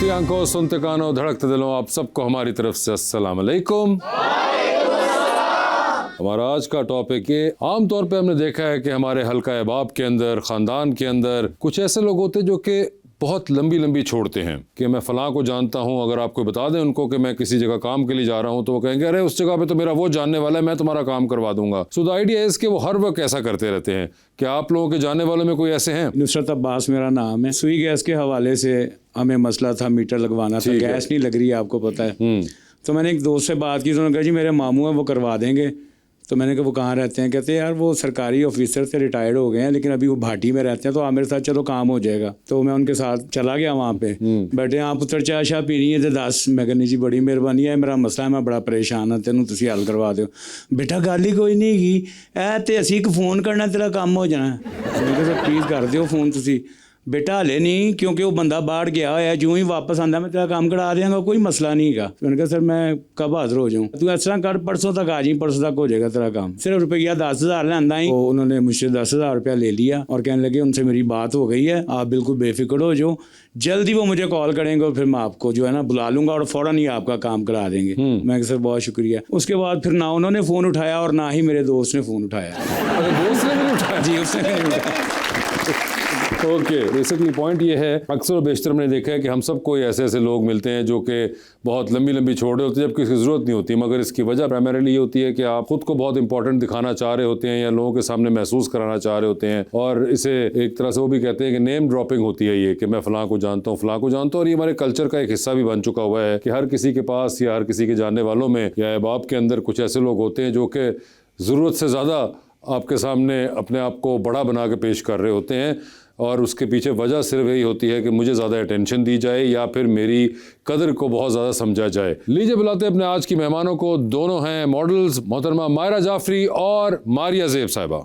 देखती आंखों, सुनते कानों, धड़कते दिलों, आप सबको हमारी तरफ से अस्सलाम वालेकुम। हमारा आज का टॉपिक ये, आमतौर पे हमने देखा है कि हमारे हल्का अहबाब के अंदर, ख़ानदान के अंदर कुछ ऐसे लोग होते हैं जो कि बहुत लंबी लंबी छोड़ते हैं कि मैं फ़लाँ को जानता हूँ। अगर आप कोई बता दें उनको कि मैं किसी जगह काम के लिए जा रहा हूँ तो वो कहेंगे अरे उस जगह पे तो मेरा वो जानने वाला है, मैं तुम्हारा काम करवा दूंगा। सो द आइडिया इज़ कि वो हर वक्त ऐसा करते रहते हैं। क्या आप लोगों के जानने वालों में कोई ऐसे हैं? नुसरत अब्बास मेरा नाम है। सुई गैस के हवाले से हमें मसला था, मीटर लगवाना था, गैस नहीं लग रही है, आपको पता है। तो मैंने एक दोस्त से बात की, तो उन्होंने कहा जी मेरे मामू हैं वो करवा देंगे। तो मैंने कहा वो कहाँ रहते हैं? कहते हैं यार वो सरकारी ऑफिसर से रिटायर्ड हो गए हैं लेकिन अभी वो भाटी में रहते हैं, तो आप मेरे साथ चलो काम हो जाएगा। तो मैं उनके साथ चला गया वहाँ पे। बैठे आप पुत्र चाय शाह पीनी है तो 10। मैं कहनी जी बड़ी मेहरबानी है, मेरा मसला है, मैं बड़ा परेशान हाँ, तेनों तुसी हल करवा दो। बेटा गल ही कोई नहीं की ऐ तो असी एक फ़ोन करना तेरा काम हो जाना। मैं कहा सर प्लीज़ कर दियो फ़ोन तुसी। बेटा हले नहीं, क्योंकि वो बंदा बाहर गया है, जो ही वापस आंदा मैं तेरा काम करा देंगा, कोई मसला नहीं है। मैंने कहा सर मैं कब हाजिर हो जाऊँ? तू इस तरह कर, परसों तक आ जाई, परसों तक हो जाएगा तेरा काम। सिर्फ रुपया 10,000 लांदा ही। तो उन्होंने मुझसे 10,000 रुपया ले लिया और कहने लगे उनसे मेरी बात हो गई है, आप बिल्कुल बेफिक्र हो जाओ, जल्दी वो मुझे कॉल करेंगे और फिर मैं आपको जो है ना बुला लूंगा और फ़ौरन ही आपका काम करा देंगे। मैं सर बहुत शुक्रिया। उसके बाद फिर ना उन्होंने फ़ोन उठाया और ना ही मेरे दोस्त ने फ़ोन उठाया। दोस्त ने नहीं उठाया? जी उसने नहीं उठाया। ओके, बेसिकली पॉइंट ये है, अक्सर बेशतर मैंने देखा है कि हम सब कोई ऐसे ऐसे लोग मिलते हैं जो कि बहुत लंबी लंबी छोड़ रहे होते हैं जबकि इसकी ज़रूरत नहीं होती, मगर इसकी वजह प्राइमरीली ये होती है कि आप खुद को बहुत इंपॉर्टेंट दिखाना चाह रहे होते हैं या लोगों के सामने महसूस कराना चाह रहे होते हैं। और इसे एक तरह से वो भी कहते हैं कि नेम ड्रॉपिंग होती है ये, कि मैं फ़लाँ को जानता हूँ, फ़लाँ को जानता हूँ। और ये हमारे कल्चर का एक हिस्सा भी बन चुका हुआ है कि हर किसी के पास या हर किसी के जानने वालों में या अहबाब के अंदर कुछ ऐसे लोग होते हैं जो कि ज़रूरत से ज़्यादा आपके सामने अपने आप को बड़ा बना के पेश कर रहे होते हैं। और उसके पीछे वजह सिर्फ यही होती है कि मुझे ज़्यादा अटेंशन दी जाए या फिर मेरी कदर को बहुत ज़्यादा समझा जाए। लीजिए बुलाते हैं अपने आज की मेहमानों को। दोनों हैं मॉडल्स, मोहतरमा मायरा जाफरी और मारिया ज़ेब साहिबा।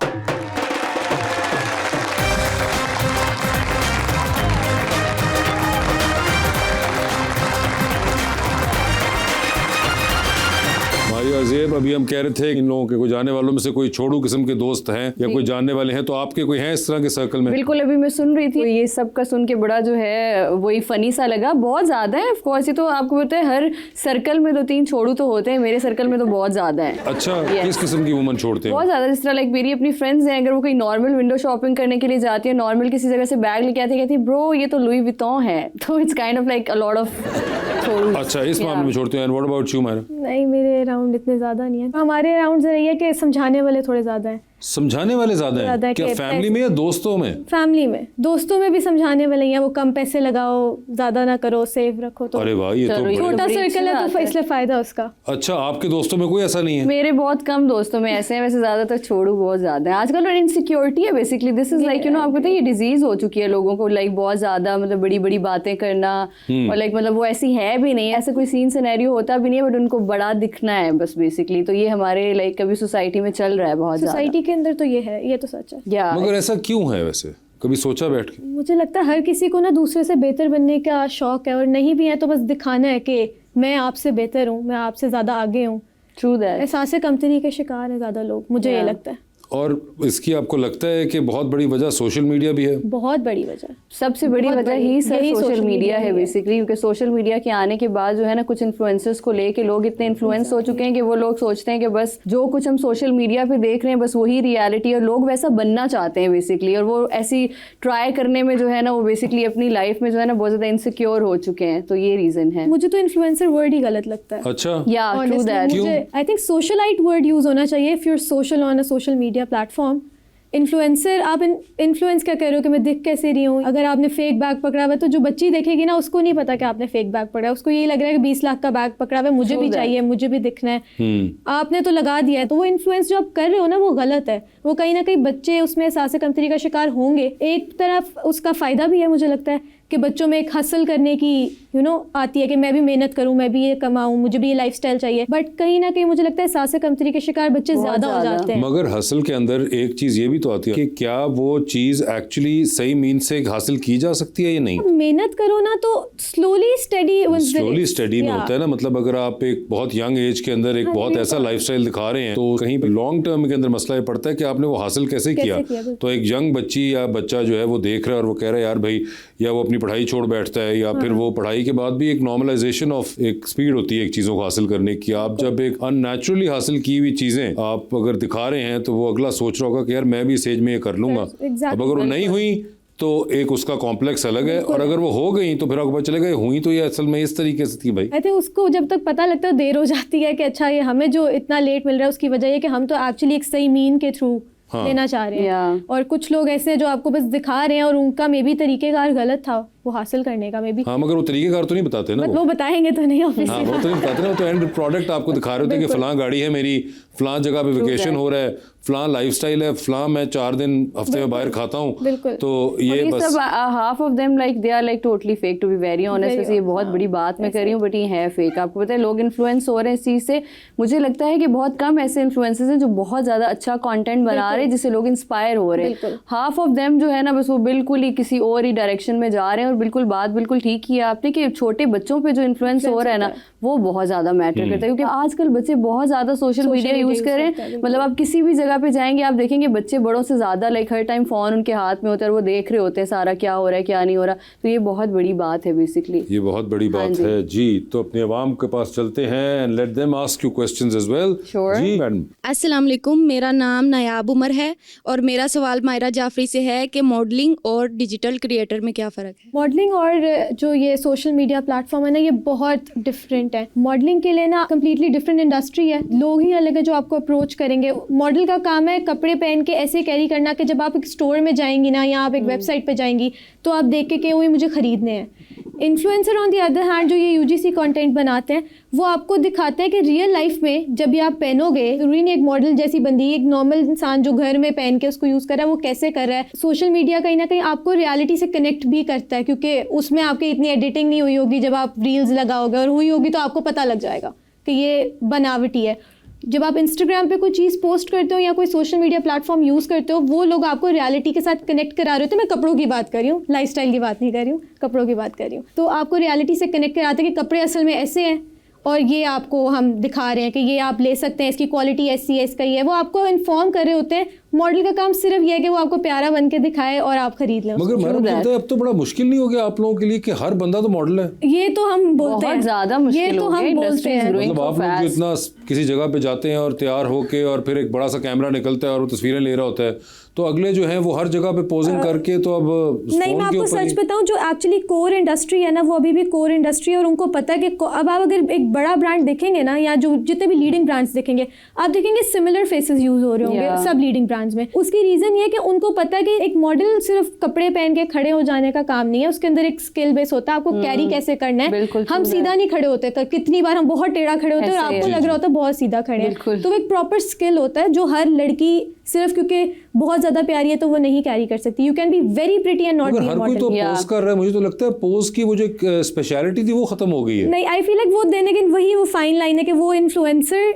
ज़ेब, अभी हम कह रहे थे इन लोगों के कोई जानने वालों में से कोई छोड़ू किस्म के दोस्त हैं या कोई जानने वाले हैं, तो आपके कोई हैं इस तरह के सर्कल में? बिल्कुल, अभी मैं सुन रही थी, ये सब का सुन के बड़ा जो है वही फनी सा लगा। बहुत ज्यादा है ऑफ कोर्स, ये तो आपको पता है हर सर्कल में 2-3 छोड़ू तो होते हैं, मेरे सर्कल में तो बहुत ज्यादा है। अच्छा, किस किस्म की वुमन छोड़ते हैं? बहुत ज्यादा, जिस तरह लाइक मेरी अपनी फ्रेंड्स हैं, अगर वो कोई नॉर्मल विंडो शॉपिंग करने के लिए जाती है, नॉर्मल किसी जगह से बैग लेके आती है, कहती है ब्रो ये तो लुई विटॉन है, तो it's kind of like a lot of छोड़ू। अच्छा, इस मामले में छोड़ते हैं। And what about you Myra? नहीं, मेरे अराउंड इतने ज़्यादा नहीं है। हमारे अराउंड जरा ये कि समझाने वाले थोड़े ज़्यादा हैं। समझाने वाले ज़्यादा हैं? क्या फैमिली में या दोस्तों में? फैमिली में, दोस्तों में भी समझाने वाले हैं, वो कम पैसे लगाओ, ज़्यादा ना करो, सेव रखो। तो अरे वाह, ये तो छोटा सर्कल है तो इसलिए फ़ायदा उसका। अच्छा, आपके दोस्तों में कोई ऐसा नहीं है? मेरे बहुत कम दोस्तों में ऐसे हैं, वैसे ज़्यादातर छोड़ू बहुत ज़्यादा है। आजकल और इनसिक्योरिटी है basically, this is like you know, आपको पता है ये डिजीज़ हो चुकी है लोगों को, लाइक बहुत ज़्यादा मतलब बड़ी बड़ी बातें करना और लाइक मतलब वो ऐसी है भी नहीं, ऐसा कोई सीन सिनेरियो होता भी नहीं है, बट उनको बड़ा दिखना है बस बेसिकली। तो ये हमारे लाइक कभी सोसाइटी में चल रहा है बहुत ज़्यादा। सोसाइटी के अंदर तो ये है, ये तो सच है। मगर ऐसा क्यों है वैसे? कभी सोचा बैठ के? मुझे लगता है हर किसी को ना दूसरे से बेहतर बनने का शौक है, और नहीं भी है तो बस दिखाना है कि मैं आपसे बेहतर हूँ, मैं आपसे ज़्यादा आगे हूँ। True that. एहसास कमतरी के शिकार हैं ज़्यादा लोग, मुझे ये लगता है। और इसकी आपको लगता है कि बहुत बड़ी वजह सोशल मीडिया भी है? बहुत बड़ी वजह, सबसे बड़ी वजह ही सोशल मीडिया है बेसिकली, क्योंकि सोशल मीडिया के आने के बाद जो है ना कुछ इन्फ्लुएंसर्स को लेके लोग इतने इन्फ्लुएंस हो चुके हैं कि वो लोग सोचते हैं कि बस जो कुछ हम सोशल मीडिया पे देख रहे हैं बस वही रियलिटी, और लोग वैसा बनना चाहते हैं बेसिकली, और वो ऐसी ट्राई करने में जो है ना वो बेसिकली अपनी लाइफ में जो है ना बहुत ज़्यादा इनसिक्योर हो चुके हैं। तो ये रीज़न है। मुझे तो इन्फ्लुएंसर वर्ड ही गलत लगता है। अच्छा, या ट्रू दैट। मुझे I think socialite word use होना चाहिए if you are social on a social media platform. Influencer, आप इन्फ्लुएंस क्या कह रहे हो कि मैं दिख कैसे रही हूँ? अगर आपने फेक बैग पकड़ा हुआ है तो जो बच्ची देखेगी ना उसको नहीं पता कि आपने फेक बैग पकड़ा है, उसको यही लग रहा है कि 20 लाख का बैग पकड़ा हुआ है, मुझे भी चाहिए, मुझे भी दिखना है। आपने तो लगा दिया है, तो वो इन्फ्लुएंस जो आप कर रहे हो ना वो गलत है। वो कहीं ना कहीं बच्चे उसमें एहसास कमतरी का शिकार होंगे। एक तरफ उसका फ़ायदा भी है, मुझे लगता है कि बच्चों में एक हसल करने की आती है कि मैं भी मेहनत करूं, मैं भी ये कमाऊं, मुझे भी ये लाइफस्टाइल चाहिए। बट कहीं ना कहीं मुझे लगता है एहसास कमतरी के शिकार बच्चे ज़्यादा हो जाते हैं। मगर हसल के अंदर एक चीज़ ये भी तो आती है कि क्या वो चीज़ एक्चुअली सही मीन से हासिल की जा सकती है या नहीं? मेहनत करो ना तो स्लोली स्टडी में होता है ना। मतलब अगर आप एक बहुत यंग एज के अंदर एक बहुत ऐसा लाइफस्टाइल दिखा रहे हैं तो कहीं लॉन्ग टर्म के अंदर मसला ये पड़ता है कि आपने वो हासिल कैसे किया। तो एक यंग बच्ची या बच्चा जो है वो देख रहा है और वो कह रहा है यार भाई, या वो अपनी पढ़ाई छोड़ बैठता है, या फिर वो पढ़ाई के बाद भी एक नॉर्मलाइजेशन ऑफ एक स्पीड होती है एक चीज़ों को हासिल करने की। आप जब एक अननेचुरली हासिल की हुई चीज़ें आप अगर दिखा रहे हैं तो वो अगला सोच रहा होगा कि यार मैं भी स्टेज में ये कर लूँगा। Exactly. अब अगर वो नहीं हुई तो एक उसका कॉम्प्लेक्स अलग है, और अगर वो हो गई तो फिर आपको पता चलेगा हुई तो ये असल में इस तरीके से थी भाई। आई थिंक उसको जब तक पता लगता है देर हो जाती है कि अच्छा ये हमें जो इतना लेट मिल रहा है उसकी वजह ये कि हम तो एक्चुअली एक सही मीन के थ्रू लेना चाह रहे हैं, और कुछ लोग ऐसे हैं जो आपको बस दिखा रहे हैं और उनका मे बी तरीकेकार गलत था वो हासिल करने का, मे बी। हाँ, मगर वो तरीकेकार तो नहीं बताते ना, वो बताएंगे तो नहीं ऑब्वियसली। हाँ, वो तो नहीं बताते ना, वो तो एंड प्रोडक्ट आपको दिखा रहे होते हैं कि फलां गाड़ी है मेरी, फलां जगह पे वेकेशन हो रहा है, फलां लाइफस्टाइल है, फलां मैं 4 दिन हफ्ते में बाहर खाता हूँ, तो ये बस सब half of them like they are like totally fake, to be very honest. वैसे ये बहुत बड़ी बात मैं कर रही हूँ, बट ये है फेक। आपको पता है लोग इन्फ्लुएंस हो रहे हैं इस चीज़ से। मुझे लगता है कि बहुत कम ऐसे इन्फ्लुएंसर्स हैं जो बहुत ज़्यादा अच्छा कंटेंट बना रहे हैं जिससे लोग इंस्पायर हो रहे हैं। हाफ ऑफ देम जो है ना बस वो बिल्कुल ही किसी और ही डायरेक्शन में जा रहे हैं। और बिल्कुल बात बिल्कुल ठीक ही है आपने कि छोटे बच्चों पे जो इन्फ्लुएंस हो रहा है ना वो बहुत ज़्यादा मैटर करता है, क्योंकि आजकल बच्चे बहुत ज़्यादा सोशल मीडिया यूज़ कर रहे हैं। मतलब आप किसी भी जगह पे जाएंगे आप देखेंगे बच्चे बड़ों से ज़्यादा लाइक हर टाइम फ़ोन उनके हाथ में होता है और वो देख रहे होते हैं सारा क्या हो रहा है क्या नहीं हो रहा। तो ये बहुत बड़ी बात है बेसिकली, ये बहुत बड़ी बात है जी। तो अपने अवाम के पास चलते हैं and let them ask you questions as well. जी मैडम। अस्सलाम वालेकुम, मेरा नाम नायाब उमर है और मेरा सवाल मायरा जाफरी से है कि मॉडलिंग और डिजिटल क्रिएटर में क्या फ़र्क है? मॉडलिंग और जो ये सोशल मीडिया प्लेटफॉर्म है ना ये बहुत डिफरेंट है। मॉडलिंग के लिए ना कम्प्लीटली डिफरेंट इंडस्ट्री है, लोग ही अलग है जो आपको अप्रोच करेंगे। मॉडल का काम है कपड़े पहन के ऐसे कैरी करना कि जब आप एक स्टोर में जाएंगी ना या आप एक वेबसाइट पे जाएंगी तो आप देख के कि वो मुझे ख़रीदने हैं। Influencer on the other hand जो ये यूजीसी कंटेंट बनाते हैं वो आपको दिखाते हैं कि रियल लाइफ में जब ये आप पहनोगे, जरूरी नहीं एक मॉडल जैसी बंदी, एक नॉर्मल इंसान जो घर में पहन के उसको यूज़ कर रहा है वो कैसे कर रहा है। सोशल मीडिया कहीं ना कहीं आपको रियलिटी से कनेक्ट भी करता है क्योंकि उसमें आपकी इतनी एडिटिंग नहीं हुई होगी। जब आप रील्स लगाओगे और हुई होगी तो आपको पता लग जाएगा कि ये बनावटी है। जब आप इंस्टाग्राम पे कोई चीज़ पोस्ट करते हो या कोई सोशल मीडिया प्लेटफॉर्म यूज़ करते हो वो लोग आपको रियलिटी के साथ कनेक्ट करा रहे होते हैं। मैं कपड़ों की बात कर रही हूँ, लाइफस्टाइल की बात नहीं कर रही हूँ, कपड़ों की बात कर रही हूँ। तो आपको रियलिटी से कनेक्ट कराते हैं कि कपड़े असल में ऐसे हैं और ये आपको हम दिखा रहे हैं कि ये आप ले सकते हैं, इसकी क्वालिटी ऐसी है, इसका ही है। वो आपको इन्फॉर्म कर रहे होते हैं। मॉडल का काम सिर्फ ये है कि वो आपको प्यारा बन के दिखाए और आप खरीद लें। मगर मैडम लगता है अब तो बड़ा मुश्किल नहीं हो गया आप लोगों के लिए कि हर बंदा तो मॉडल है? ये तो हम बोलते हैं, बहुत ज्यादा मुश्किल ये तो हो गया, हम बोलते industry is हैं। growing मतलब आप so लोग जो fast। इतना किसी जगह पे जाते हैं और तैयार होके और फिर एक बड़ा सा कैमरा निकलता है और वो तस्वीरें ले रहा होता है, तो अगले जो हैं वो हर जगह पे पोजिंग करके तो अब नहीं, मैं आपको सच बताऊं जो एक्चुअली कोर इंडस्ट्री है ना वो अभी भी कोर इंडस्ट्री है और उनको पता है कि अब आप अगर एक बड़ा ब्रांड देखेंगे ना या जो जितने भी लीडिंग ब्रांड्स देखेंगे आप देखेंगे सिमिलर फेसेस यूज हो रहे होंगे सब लीडिंग ब्रांड्स में। उसकी रीजन ये है कि उनको पता है कि एक मॉडल सिर्फ कपड़े पहन के खड़े हो जाने का काम नहीं है, उसके अंदर एक स्किल बेस होता है, आपको कैरी कैसे करना है। हम सीधा नहीं खड़े होते, कितनी बार हम बहुत टेढ़ा खड़े होते हैं और आपको लग रहा होता है बहुत सीधा खड़े हैं। तो एक प्रॉपर स्किल होता है जो हर लड़की सिर्फ क्योंकि बहुत ज्यादा प्यारी है तो वो नहीं कैरी कर सकती। You can be very pretty and not be हर कोई तो पोज कर रहा है। मुझे तो लगता है पोज की वो जो स्पेशलिटी थी वो खत्म हो गई है। नहीं, आई फील लाइक वो देने के वही वो फाइन लाइन है कि वो इन्फ्लुएंसर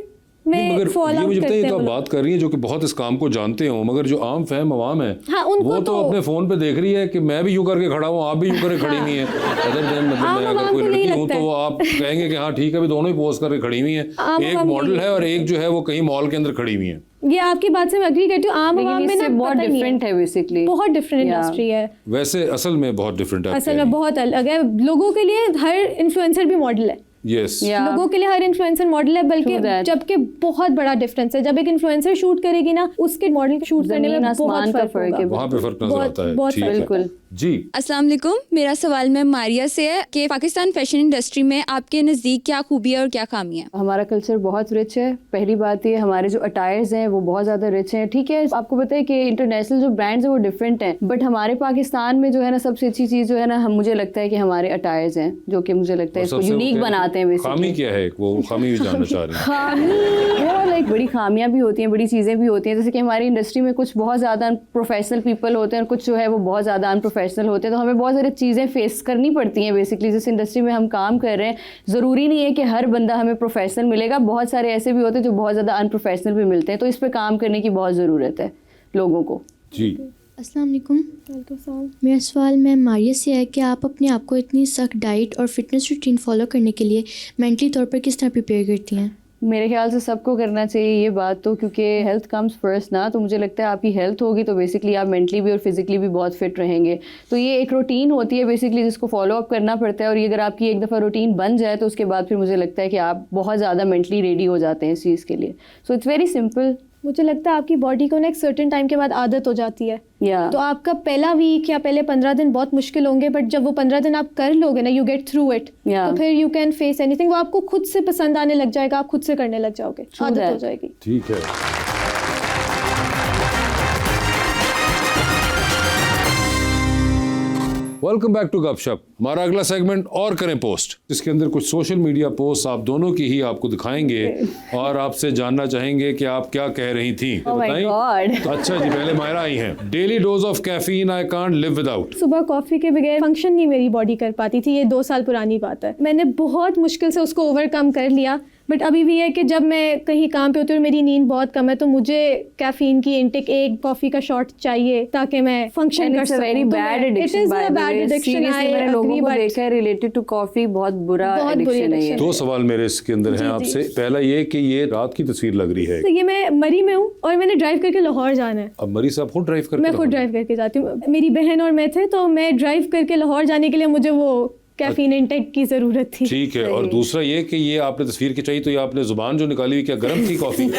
मगर ये मुझे बताइए तो आप बात कर रही हैं जो कि बहुत इस काम को जानते हो, मगर जो आम फहम अवाम है वो तो अपने फोन पे देख रही है कि मैं भी यूं करके खड़ा हूँ, आप भी यूं करके खड़ी हुई हैं। अदर देन मतलब मैं अगर कोई लड़की हूँ तो आप कहेंगे कि हाँ ठीक है भी दोनों ही पोज करके खड़ी हुई हैं, एक मॉडल है और एक जो है वो कहीं मॉल के अंदर खड़ी हुई है। ये आपकी बात से मैं एग्री करती हूँ। आम आवाम में ना बहुत डिफरेंट है बेसिकली, बहुत डिफरेंट इंडस्ट्री है। वैसे असल में बहुत डिफरेंट है, असल में बहुत अलग है। लोगों के लिए हर इन्फ्लुएंसर भी मॉडल है। यस लोगों के लिए हर इन्फ्लुएंसर मॉडल है, बल्कि जबकि बहुत बड़ा डिफरेंस है। जब एक इन्फ्लुएंसर शूट करेगी ना उसके मॉडल के शूट करने में बहुत फर्क है, वहाँ पे फर्क नजर आता है। बहुत बिल्कुल जी। अस्सलाम वालेकुम, मेरा सवाल मैं मारिया से है कि पाकिस्तान फैशन इंडस्ट्री में आपके नज़दीक क्या खूबी है और क्या खामी है? हमारा कल्चर बहुत रिच है। पहली बात ये हमारे जो अटायर्स हैं वो बहुत ज़्यादा रिच हैं। ठीक है, आपको पता है कि इंटरनेशनल जो ब्रांड्स हैं वो डिफरेंट हैं, बट हमारे पाकिस्तान में जो है ना सबसे अच्छी चीज़ जो है ना मुझे लगता है कि हमारे अटायर्स हैं, जो कि मुझे लगता है इसको यूनिक बनाते हैं। खामी क्या है वो खामी भी जानना चाह रही हैं? खामी वो लाइक बड़ी खामियां भी होती हैं, बड़ी चीज़ें भी होती हैं। जैसे कि हमारी इंडस्ट्री में कुछ बहुत ज़्यादा प्रोफेशनल पीपल होते हैं और कुछ जो है वो बहुत ज़्यादा अनप्रोफेशनल होते हैं, तो हमें बहुत सारी चीज़ें फेस करनी पड़ती हैं बेसिकली जिस इंडस्ट्री में हम काम कर रहे हैं। ज़रूरी नहीं है कि हर बंदा हमें प्रोफेशनल मिलेगा, बहुत सारे ऐसे भी होते हैं जो बहुत ज़्यादा अनप्रोफेशनल भी मिलते हैं, तो इस पर काम करने की बहुत ज़रूरत है लोगों को। जी। अस्सलाम वालेकुम, मेरा सवाल मैं मारिया से है कि आप अपने आप को इतनी सख्त डाइट और फिटनेस रूटीन फॉलो करने के लिए मेंटली तौर पर किस तरह प्रिपेयर करती हैं? मेरे ख्याल से सबको करना चाहिए ये बात तो, क्योंकि हेल्थ कम्स फर्स्ट ना। तो मुझे लगता है आपकी हेल्थ होगी तो बेसिकली आप मेंटली भी और फिजिकली भी बहुत फिट रहेंगे। तो ये एक रूटीन होती है बेसिकली जिसको फॉलो अप करना पड़ता है, और ये अगर आपकी एक दफ़ा रूटीन बन जाए तो उसके बाद फिर मुझे लगता है कि आप बहुत ज़्यादा मेंटली रेडी हो जाते हैं इस चीज़ के लिए। So it's very simple. मुझे लगता है आपकी बॉडी को ना एक सर्टेन टाइम के बाद आदत हो जाती है। तो आपका पहला वीक या पहले 15 दिन बहुत मुश्किल होंगे, बट जब वो 15 दिन आप कर लोगे ना, यू गेट थ्रू इट, तो फिर यू कैन फेस एनीथिंग। वो आपको खुद से पसंद आने लग जाएगा, आप खुद से करने लग जाओगे, आदत हो जाएगी। ठीक है। वेलकम बैक टू गपशप। हमारा अगला सेगमेंट और करें पोस्ट, जिसके अंदर कुछ सोशल मीडिया पोस्ट आप दोनों की ही आपको दिखाएंगे और आपसे जानना चाहेंगे कि आप क्या कह रही थी। Oh my God. तो अच्छा जी, पहले मायरा आई हैं। Daily dose of caffeine I can't live without. सुबह कॉफी के बगैर फंक्शन नहीं मेरी बॉडी कर पाती थी। ये 2 साल पुरानी बात है। मैंने बहुत मुश्किल से उसको ओवरकम कर लिया, बट अभी भी है कि जब मैं कहीं काम पे होती हूँ और मेरी नींद बहुत कम है तो मुझे कैफीन की इंटेक एक कॉफी का शॉट चाहिए ताकि मैं फंक्शन कर सकूं। Very bad addiction. मैंने लोगों को देखा है रिलेटेड टू कॉफी, बहुत बुरा एडिक्शन है ये। 2 सवाल मेरे इसके अंदर हैं आपसे। पहला ये कि ये रात की तस्वीर लग रही है। तो ये मैं मरी में हूँ और मैंने ड्राइव करके लाहौर जाना है। अब मरी साहब खुद ड्राइव करके? मैं खुद ड्राइव करके जाती हूँ। मेरी बहन और मैं थे, तो मैं ड्राइव करके लाहौर जाने के लिए मुझे वो कैफीन इंटेक की जरूरत थी। ठीक है। और दूसरा ये कि ये आपने तस्वीर खिंचाई तो ये आपने जुबान जो निकाली हुई क्या गर्म थी कॉफी?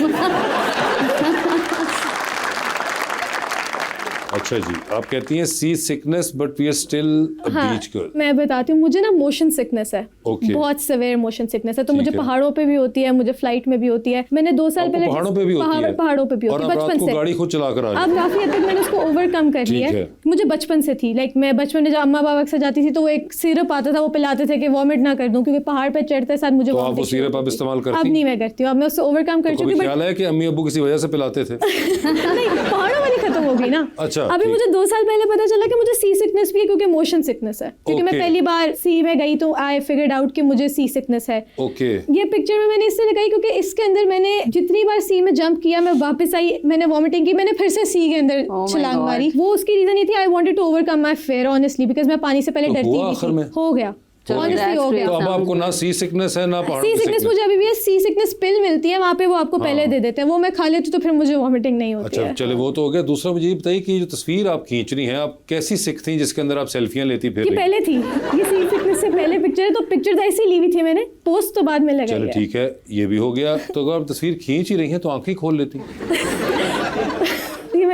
अच्छा जी, आप कहती हैं sea sickness but we are still a beach girl. मैं बताती हूँ, मुझे ना मोशन सिकनेस है। Okay. बहुत सिवियर मोशन सिकनेस है। तो मुझे पहाड़ों पे भी होती है, मुझे फ्लाइट में भी होती है। मैंने 2 साल पहले पहाड़ों पे भी होती है? पहाड़ों पे भी होती है बचपन से। गाड़ी खुद चला कर आ अब काफी हद तक मैंने उसको ओवरकम कर लिया है। मुझे बचपन से थी, लाइक मैं बचपन में जब अम्मा बाबा के साथ जाती थी तो वो एक सिरप आता था, वो पिलाते थे कि वॉमिट ना कर दूं, क्योंकि पहाड़ पे चढ़ते साथ मुझे आप वो सिरप आप इस्तेमाल करती? अब नहीं मैं करती हूँ, अब मैं उससे ओवरकम कर चुकी हूँ। ख्याल है कि अम्मी अब्बू किसी वजह से पिलाते थे? नहीं, पहाड़ों वाली खत्म हो गई ना। अच्छा। अभी मुझे 2 साल पहले पता चला कि मुझे सी सिकनेस भी है, क्योंकि मोशन सिकनेस है। क्योंकि मैं पहली बार सी में गई तो आई फिगर्ड आउट कि मुझे सी सिकनेस है। ओके। ये पिक्चर में मैंने इससे लगाई क्योंकि इसके अंदर मैंने जितनी बार सी में जंप किया, मैं वापस आई, मैंने वॉमिटिंग की, मैंने फिर से सी के अंदर छलांग मारी। वो उसकी रीजन ये थी, I wanted to overcome my fear honestly, because मैं पानी से पहले डरती थी। हो गया, ऑनेस्टली हो गया। तो अब आपको ना सी सिकनेस है ना पहाड़ सी सिकनेस। मुझे अभी भी सी सिकनेस पिल मिलती है, वहाँ पे वो आपको पहले दे देते हैं, वो मैं खा लेती हूँ तो फिर मुझे वॉमिटिंग नहीं होती है। अच्छा चले, वो तो हो गया। दूसरा मुझे ये बताइए कि जो तस्वीर आप खींच रही हैं, आप कैसी सिख थी जिसके अंदर आप सेल्फियां लेती फिर? ये पहले थी, ये सी सिकनेस से पहले पिक्चर है, तो पिक्चर तो ऐसे ली हुई थी मैंने, पोस्ट तो बाद में लगाई है। चलो ठीक है, ये भी हो गया। तो अगर आप तस्वीर खींच ही रही हैं तो आंखें खोल लेती।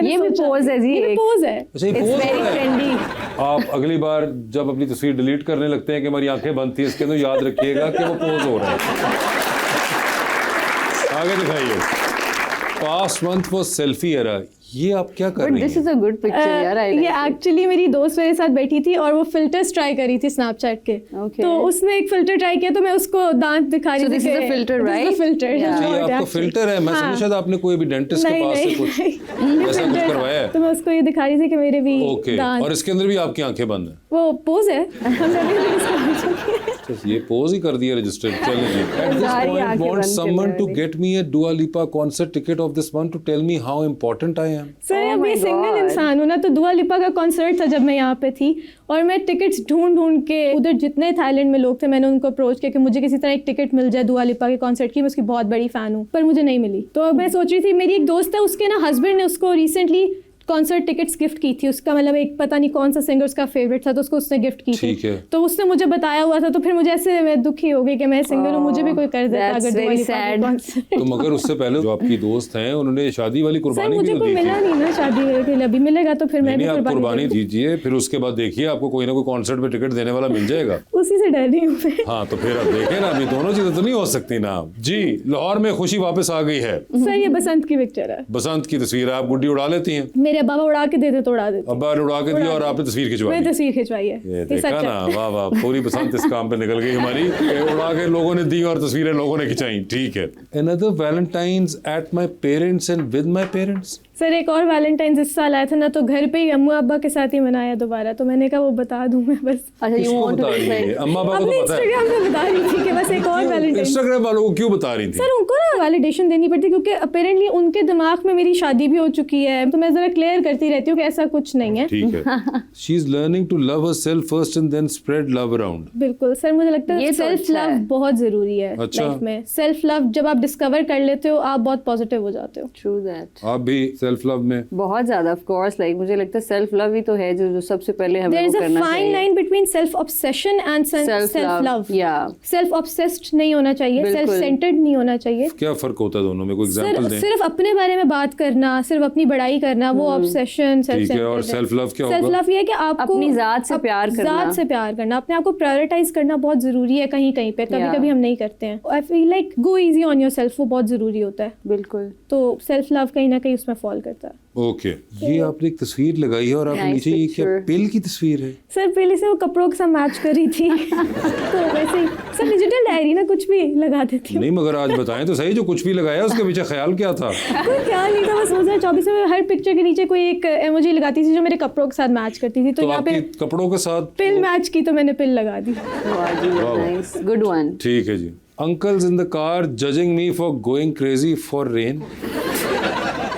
ये भी पोज है जी, ये पोज है। अच्छा ये पोज ट्रेंडी। आप अगली बार जब अपनी तस्वीर डिलीट करने लगते हैं कि हमारी आंखें बंद थी, इसके अंदर याद रखिएगा कि वो पोज हो रहा है। आगे दिखाइए। पास्ट मंथ वो सेल्फी एरा, ये आप क्या कर रही हैं? This is a good picture यार। ये एक्चुअली मेरी दोस्त मेरे साथ बैठी थी और वो फिल्टर्स ट्राई कर रही थी स्नैपचैट के। Okay. तो उसने एक फिल्टर ट्राई किया तो मैं उसको दांत दिखा रही थी। This is a filter, right? Filter. ये आपका फिल्टर है? मैं समझा शायद आपने कोई भी डेंटिस्ट के पास से कुछ ऐसा कुछ करवाया है। तो मैं उसको ये दिखा रही थी कि मेरे भी दांत। और इसके अंदर भी आपकी आंखें बंद हैं? वो पोज है। ये पोज ही कर दिया रजिस्टर। चलिए जी। At this point, want someone to get me a Dua Lipa concert ticket of this month to tell me how important I am. Sir Oh अब my ये सिंगल God. इंसान हूँ ना, तो दुआ लिपा का कॉन्सर्ट था जब मैं यहाँ पे थी और मैं टिकट्स ढूंढ के, उधर जितने थाईलैंड में लोग थे मैंने उनको अप्रोच किया कि मुझे किसी तरह एक टिकट मिल जाए दुआ लिपा के कॉन्सर्ट की, मैं उसकी बहुत बड़ी फैन हूँ, पर मुझे नहीं मिली। तो मैं सोच रही थी, मेरी एक दोस्त है, उसके ना हस्बैंड ने उसको रिसेंटली कॉन्सर्ट टिकट्स गिफ्ट की थी। उसका मतलब एक पता नहीं कौन सा सिंगर उसका फेवरेट था, तो उसको उसने गिफ्ट की ठीक थी। है। तो उसने मुझे बताया हुआ था, तो फिर मुझे ऐसे मैं दुखी हो गई कि मैं सिंगर हूँ, मुझे भी कोई कर देता That's अगर दुआ very लिपा के sad. concert। तो मगर उससे पहले जो आपकी दोस्त हैं उन्होंने शादी वाली सर कुर्बानी मुझे भी तो कोई दी मिला थी। नहीं ना शादी के लिए, अभी मिलेगा तो फिर मैं भी नहीं, आप कुर्बानी दूंगी। दीजिए, फिर उसके बाद देखिए आपको कोई ना कोई कॉन्सर्ट में टिकट देने वाला मिल जाएगा। उसी से डर रही हूँ मैं। हाँ तो फिर अब देखें ना, अभी दोनों चीजें तो नहीं हो सकती ना। जी, लाहौर में खुशी वापस आ गई है। सर ये बसंत की पिक्चर है। बसंत की तस्वीर है, आप गुड्डी उड़ा लेती हैं? मेरे बाबा उड़ा के देते तो उड़ा देते। अब्बा ने उड़ा के दिया और आपने तस्वीर खिंचवा मैंने दी। तस्वीर खिंचवाई है। ये ये देखा सच ना, है। वाह वाह, पूरी बसंत इस काम पे निकल गई हमारी। उड़ा के लोगों ने दी और तस्वीरें लोगों ने खिंचाई। ठीक है। Another Valentine's at my parents and with my parents. Sir एक और वैलेंटाइन इस साल आया था ना, तो घर पे ही अम्मू अब्बा के साथ ही मनाया दोबारा, तो मैंने कहा वो बता दूं मैं बस। अच्छा, यू किसको वांट बता टू रही है? अम्मा बाबा को अपने तो पता है। इंस्टाग्राम पे बता रही थी कि बस एक और वैलेंटाइन। इंस्टाग्राम वालों को क्यों बता रही थी? सर उनको ना वैलिडेशन देनी पड़ती है, क्योंकि अपेरेंटली उनके दिमाग में मेरी शादी भी हो चुकी है, तो मैं जरा क्लियर करती रहती हूँ कि ऐसा कुछ नहीं है। ठीक है। She is learning to love herself first and then spread love around. बिल्कुल सर, मुझे लगता है ये तो सेल्फ अच्छा लव है। बहुत जरूरी है अच्छा। लाइफ में। सेल्फ लव जब आप डिस्कवर कर लेते हो, आप बहुत पॉजिटिव हो जाते हो। True that. आप भी सेल्फ लव में? बहुत ज्यादा ऑफ कोर्स, लाइक मुझे लगता है सेल्फ लव ही तो है जो सबसे पहले हमें देयर वो इज अ करना फाइन चाहिए। Line between self obsession and self love. या सेल्फ ऑब्सेस्ड नहीं होना चाहिए, बिल्कुल। सेल्फ सेंटर्ड नहीं होना चाहिए। क्या फर्क होता है दोनों में? कोई एग्जांपल दें। सिर्फ अपने बारे में बात करना, सिर्फ अपनी बड़ाई करना, वो ऑब्सेशन सेल्फ ठीक है, और self love क्या सेल्फ होगा? लव ये है कि आपको अपनी जात से प्यार करना। जात से प्यार करना, अपने आप को प्रायोरिटाइज करना बहुत जरूरी है। कहीं कहीं पे कभी Yeah. कभी हम नहीं करते हैं। I feel like go easy on yourself, वो बहुत जरूरी होता है। बिल्कुल। तो सेल्फ लव कहीं ना कहीं उसमें फॉल करता है। ओके, ये आपने एक तस्वीर लगाई है और आप Nice नीचे ये क्या picture. पिल की तस्वीर है? सर पहले से वो कपड़ों के साथ मैच कर रही थी तो वैसे ही सर डिजिटल डायरी ना कुछ भी लगा देती हूँ। नहीं, मगर आज बताएं तो सही, जो कुछ भी लगाया उसके पीछे ख्याल क्या था? कोई ख्याल नहीं था, बस 2024 में हर पिक्चर के नीचे कोई एक इमोजी लगाती थी जो मेरे कपड़ों के साथ मैच करती थी। तो तो यहाँ पे आपकी कपड़ों के साथ पिल मैच की, तो मैंने पिल लगा दी। Nice, good one. ठीक है जी। Uncles in the car judging me for going crazy for rain.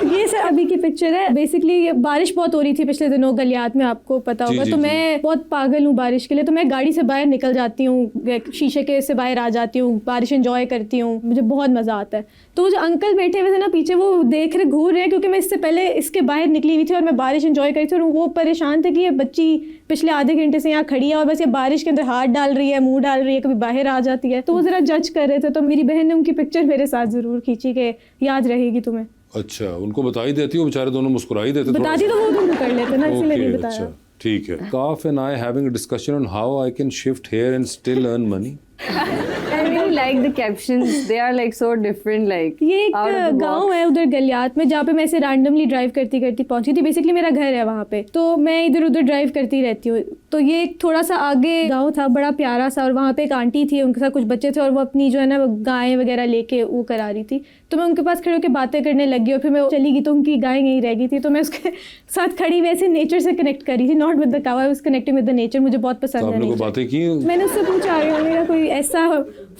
ये सर अभी की पिक्चर है। बेसिकली बारिश बहुत हो रही थी पिछले दिनों गलियात में, आपको पता जी, होगा। जी, तो जी। मैं बहुत पागल हूँ बारिश के लिए, तो मैं गाड़ी से बाहर निकल जाती हूँ, शीशे के से बाहर आ जाती हूँ, बारिश एंजॉय करती हूँ, मुझे बहुत मज़ा आता है। तो वो जो अंकल बैठे हुए थे ना पीछे, वो देख रहे घूर रहे हैं, क्योंकि मैं इससे पहले इसके बाहर निकली हुई थी और मैं बारिश एंजॉय करी थी, और वो परेशान थे कि ये बच्ची पिछले आधे घंटे से यहाँ खड़ी है और बस ये बारिश के अंदर हाथ डाल रही है, मुंह डाल रही है, कभी बाहर आ जाती है। तो वो ज़रा जज कर रहे थे। तो मेरी बहन ने उनकी पिक्चर मेरे साथ ज़रूर खींची कि याद रहेगी तुम्हें। अच्छा, उनको बता ही देती हो, बेचारे दोनों मुस्कुरा ही देते थोड़ा बताती तो वो तुम कर लेते ना, इसीलिए नहीं ओके, बताया। अच्छा, ठीक है। काफ and I having a discussion on how I can shift here and still earn money. I really like the captions. They are like so different, like ये एक out of the गांव box. है उधर गलियात में, जहाँ पे मैं ऐसे रैंडमली ड्राइव करती करती पहुंची थी। बेसिकली मेरा घर है वहाँ पे, तो मैं इधर उधर ड्राइव करती रहती हूँ। तो ये एक थोड़ा सा आगे गांव था, बड़ा प्यारा सा, और वहाँ पे एक आंटी थी, उनके साथ कुछ बच्चे थे, और वो अपनी जो है ना गायें वगैरह लेके वो करा रही थी। तो मैं उनके पास खड़े होकर बातें करने लगी, और फिर मैं चली गई, तो उनकी गाय यहीं रह गई थी। तो मैं उसके साथ खड़ी वैसे नेचर से कनेक्ट कर रही थी, not with the cow, I was connecting with the nature. मुझे बहुत तो पसंद है आपने कोई nature। बातें की? मैंने उससे पूछा मेरा कोई ऐसा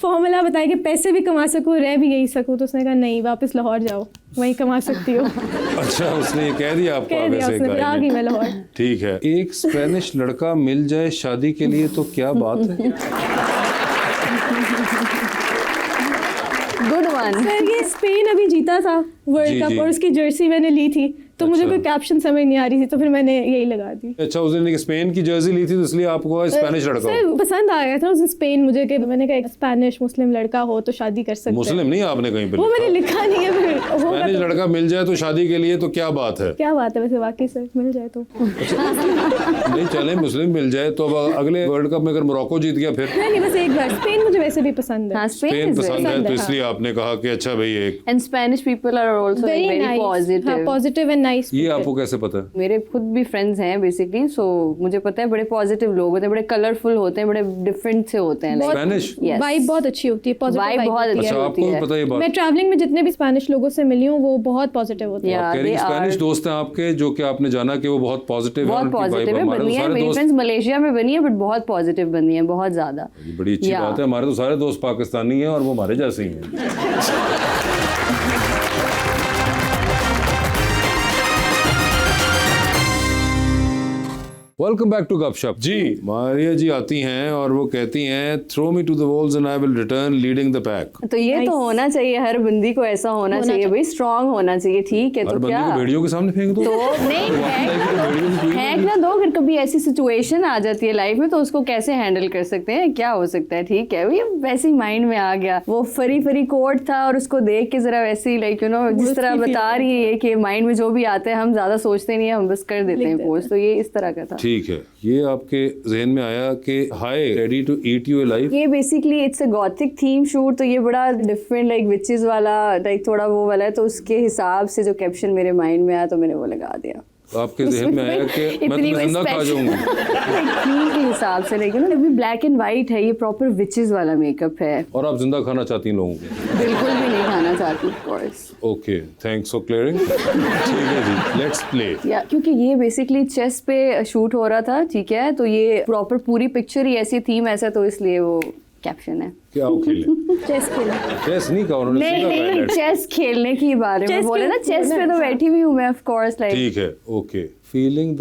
फॉर्मूला बताया कि पैसे भी कमा सकूं, रह भी यही सकूं। तो उसने कहा नहीं, वापस लाहौर जाओ, वहीं कमा सकती हो। अच्छा, उसने ये कह दिया आपको? कह दिया वैसे उसने, गाय आ ने। गई मैं लाहौर। ठीक है। एक स्पेनिश लड़का मिल जाए शादी के लिए तो क्या बात है? Good one. सर ये स्पेन अभी जीता था जी, वर्ल्ड कप, जी। और उसकी जर्सी मैंने ली थी, तो मुझे अच्छा। कोई कैप्शन समझ नहीं आ रही थी, तो फिर मैंने यही लगा दी। अच्छा, उस दिन स्पेन की जर्सी ली थी तो इसलिए आपको स्पेनिश लड़का हो? सर पसंद आ गया था उस दिन स्पेन मुझे, कि मैंने कहा एक स्पेनिश मुस्लिम लड़का हो तो शादी कर सकते हैं। मुस्लिम नहीं आपने कहीं पे वो मैंने लिखा? लिखा नहीं है, फिर होगा स्पेनिश तो लड़का मिल जाए तो शादी के लिए तो क्या बात है? क्या बात है वैसे, वाकई सर मिल जाए तो। नहीं, चले मुस्लिम मिल जाए तो अब अगले वर्ल्ड कप में अगर मोरक्को जीत गया फिर? नहीं बस एक बार, स्पेन मुझे वैसे भी पसंद है। हाँ, स्पेन Spain is पसंद है very- तो इसलिए आपने कहा कि अच्छा भाई एक। And Spanish people are also like very positive. Positive and nice. ये आपको कैसे पता है? मेरे खुद भी फ्रेंड्स हैं बेसिकली, सो मुझे पता है बड़े पॉजिटिव लोग होते हैं, बड़े कलरफुल होते हैं, बड़े डिफरेंट से होते हैं। like- Spanish? Yes. वाइब बहुत अच्छी होती है, पॉजिटिव Vibe वाइब बहुत होती अच्छा, है। आपको भी पता है ये बात? मैं ट्रैवलिंग में जितने भी स्पेनिश लोगों से मिली हूँ वो बहुत पॉजिटिव होते हैं। Yeah, आप कह रही they स्पेनिश are- दोस्त हैं आपके जो कि आपने जाना कि वो बहुत पॉजिटिव है, बहुत उनकी पॉजिटिव vibe है, हमारे बनी तो है। सारे मेरी दोस्त। फ्रेंड्स मलेशिया में बनी है, बट बहुत पॉजिटिव बनी है, बहुत ज्यादा। ये बड़ी अच्छी Yeah. बात है। हमारे तो सारे दोस्त पाकिस्तानी हैं और वो हमारे जैसे ही हैं। वेलकम बैक टू गपशप। जी, मारिया जी आती हैं और वो कहती हैं throw me to the walls and I will return leading the pack. तो ये तो होना चाहिए, हर बंदी को ऐसा होना चाहिए भाई, स्ट्रांग होना चाहिए। ठीक है, हर तो बंदी क्या को भेड़ियों के सामने फेंक दो? तो नहीं हैक ना दो, अगर कभी ऐसी सिचुएशन आ जाती है लाइफ में तो उसको कैसे हैंडल कर सकते हैं, क्या हो सकता है। ठीक है, ये वैसे ही माइंड में आ गया, वो फरी फरी कोट था और उसको देख के जरा वैसे ही लाइक यू नो जिस तरह बता रही है कि माइंड में जो भी आता है हम ज्यादा सोचते नहीं है, हम बस कर देते हैं पोस्ट। तो ये इस तरह का था। ठीक है, ये आपके जहन में आया कि hi ready to eat you alive. ये basically it's a gothic theme shoot, तो ये बड़ा डिफरेंट लाइक विचेस वाला, लाइक थोड़ा वो वाला है, तो उसके हिसाब से जो कैप्शन मेरे माइंड में आया तो मैंने वो लगा दिया। आपके जहन में आया कि मैं तुम्हें जिंदा खा जाऊंगी? थीम के हिसाब से, लेकिन अभी ब्लैक एंड वाइट है, ये प्रॉपर विचेस वाला मेकअप है। और आप जिंदा खाना चाहती हैं लोगों को? बिल्कुल भी नहीं खाना चाहती, of course. Okay, thanks for clearing. ठीक है जी, लेट्स प्ले। या क्योंकि ये बेसिकली चेस्ट पे शूट हो रहा था, ठीक है, तो ये प्रॉपर पूरी पिक्चर ही ऐसी, थीम ऐसा, तो इसलिए वो कैप्शन है। क्या वो खेले? चेस खेला। चेस नहीं कहा उन्होंने, नहीं सीधा नहीं, पायलट। चेस खेलने की बारे में Chess बोले ना, खेल- चेस पे तो बैठी हुई हूँ मैं, ऑफ कोर्स, लाइक ठीक है, okay. Feeling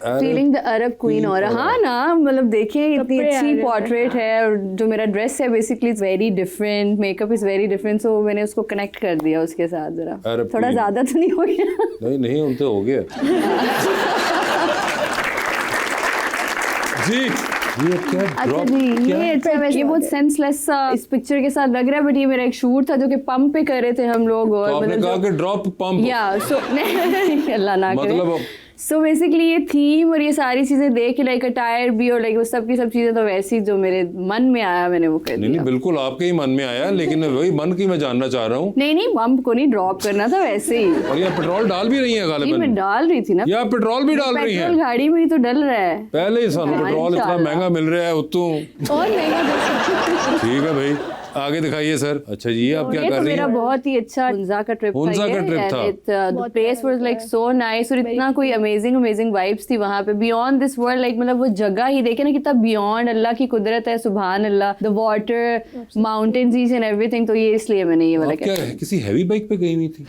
feeling the Arab queen. और हाँ ना, मतलब देखिए इतनी कपड़े अच्छी अरब पोर्ट्रेट है, और जो मेरा ड्रेस है basically is very different, makeup is very different, so मैंने उसको कनेक्ट कर दिया उसके साथ। जरा अरब थोड़ा queen। ज्यादा तो नहीं हो गया? नहीं नहीं, उनसे हो गया जी। ये क्या अच्छा ड्रॉप? जी, ये अच्छा, वैसे ये बहुत सेंसलेस सा इस पिक्चर के साथ लग रहा है, बट ये मेरा एक शूट था जो कि पंप पे कर रहे थे हम लोग। और तो आपने मतलब कहा कि ड्रॉप पंप, या सो अल्लाह ना करे। मतलब सो बेसिकली ये थीम और ये सारी चीजें देख के, लाइक अटायर भी और लाइक वो सब की सब चीजें तो वैसी जो मेरे मन में आया मैंने वो कर नहीं दिया। नहीं, बिल्कुल आपके ही मन में आया, लेकिन वही मन की मैं जानना चाह रहा हूँ। नहीं नहीं, पंप को नहीं ड्रॉप करना था, वैसे ही। और ये पेट्रोल डाल भी रही है नहीं, मैं गालिबन? डाल रही थी ना, या पेट्रोल भी डाल रही पेट्रोल है? गाड़ी में ही तो डल रहा है। पहले ही सानू हाँ, पेट्रोल इतना इंशाल्लाह। महंगा मिल रहा है उतू। और महंगा ठीक है भाई, आगे दिखाइए सर। अच्छा जी, ये आप क्या ये कर तो रही मेरा हैं? बहुत ही अच्छा हुंजा का ट्रिप था। हुंजा का ट्रिप था। The place was like so nice, और इतना कोई अमेजिंग वाइब्स थी वहां पे, बियॉन्ड दिस वर्ल्ड, लाइक मतलब वो जगह ही देखे ना कितना बियॉन्ड, अल्लाह की कुदरत है, सुभान अल्लाह, the water, mountains, each and everything. तो ये इसलिए मैंने ये वाला आप क्या किसी हैवी बाइक पे गई हुई थी?